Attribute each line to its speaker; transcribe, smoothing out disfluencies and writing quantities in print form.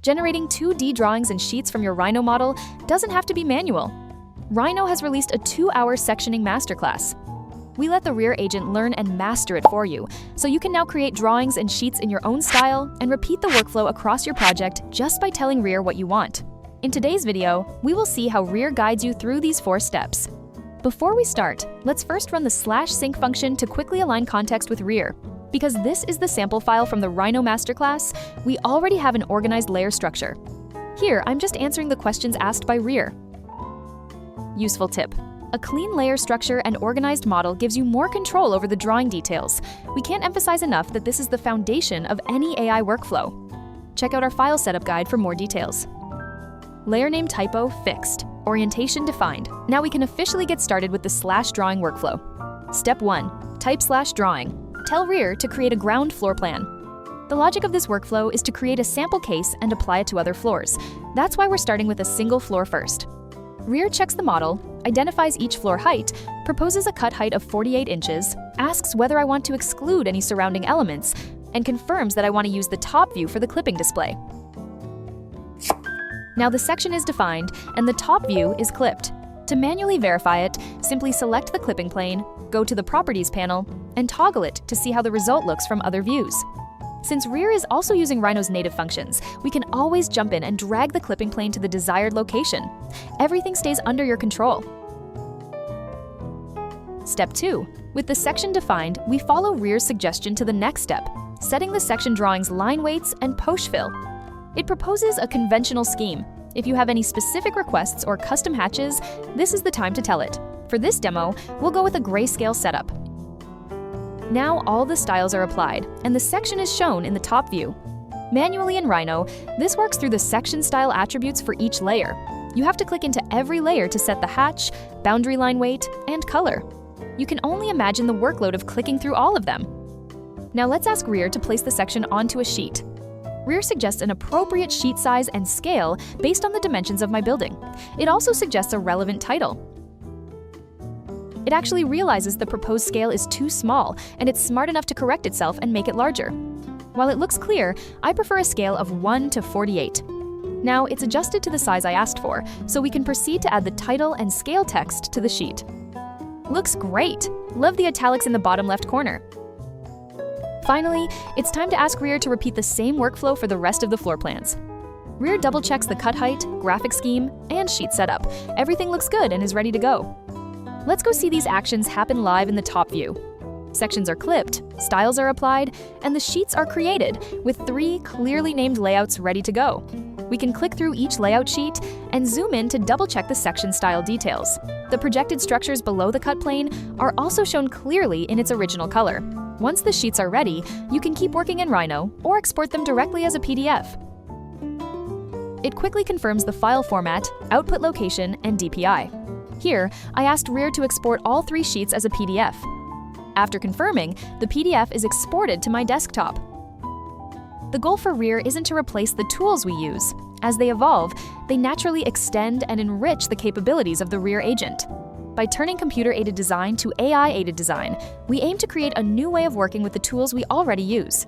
Speaker 1: Generating 2D drawings and sheets from your Rhino model doesn't have to be manual. Rhino has released a 2-hour sectioning masterclass. We let the Reer agent learn and master it for you, so you can now create drawings and sheets in your own style and repeat the workflow across your project just by telling Reer what you want. In today's video, we will see how Reer guides you through these 4 steps. Before we start, let's first run the /sync function to quickly align context with Reer. Because this is the sample file from the Rhino masterclass, we already have an organized layer structure. Here, I'm just answering the questions asked by Reer. Useful tip. A clean layer structure and organized model gives you more control over the drawing details. We can't emphasize enough that this is the foundation of any AI workflow. Check out our file setup guide for more details. Layer name typo fixed. Orientation defined. Now we can officially get started with the /drawing workflow. Step 1. Type /drawing. Tell Reer to create a ground floor plan. The logic of this workflow is to create a sample case and apply it to other floors. That's why we're starting with a single floor first. Reer checks the model, identifies each floor height, proposes a cut height of 48 inches, asks whether I want to exclude any surrounding elements, and confirms that I want to use the top view for the clipping display. Now the section is defined and the top view is clipped. To manually verify it, simply select the clipping plane, go to the Properties panel, and toggle it to see how the result looks from other views. Since Reer is also using Rhino's native functions, we can always jump in and drag the clipping plane to the desired location. Everything stays under your control. Step 2. With the section defined, we follow Reer's suggestion to the next step, setting the section drawing's line weights and post fill. It proposes a conventional scheme. If you have any specific requests or custom hatches, this is the time to tell it. For this demo, we'll go with a grayscale setup. Now all the styles are applied, and the section is shown in the top view. Manually in Rhino, this works through the section style attributes for each layer. You have to click into every layer to set the hatch, boundary line weight, and color. You can only imagine the workload of clicking through all of them. Now let's ask Reer to place the section onto a sheet. Reer suggests an appropriate sheet size and scale based on the dimensions of my building. It also suggests a relevant title. It actually realizes the proposed scale is too small, and it's smart enough to correct itself and make it larger. While it looks clear, I prefer a scale of 1 to 48. Now it's adjusted to the size I asked for, so we can proceed to add the title and scale text to the sheet. Looks great! Love the italics in the bottom left corner. Finally, it's time to ask Reer to repeat the same workflow for the rest of the floor plans. Reer double-checks the cut height, graphic scheme, and sheet setup. Everything looks good and is ready to go. Let's go see these actions happen live in the top view. Sections are clipped, styles are applied, and the sheets are created, with 3 clearly named layouts ready to go. We can click through each layout sheet and zoom in to double-check the section style details. The projected structures below the cut plane are also shown clearly in its original color. Once the sheets are ready, you can keep working in Rhino or export them directly as a PDF. It quickly confirms the file format, output location, and DPI. Here, I asked Reer to export all 3 sheets as a PDF. After confirming, the PDF is exported to my desktop. The goal for Reer isn't to replace the tools we use. As they evolve, they naturally extend and enrich the capabilities of the Reer agent. By turning computer-aided design to AI-aided design, we aim to create a new way of working with the tools we already use.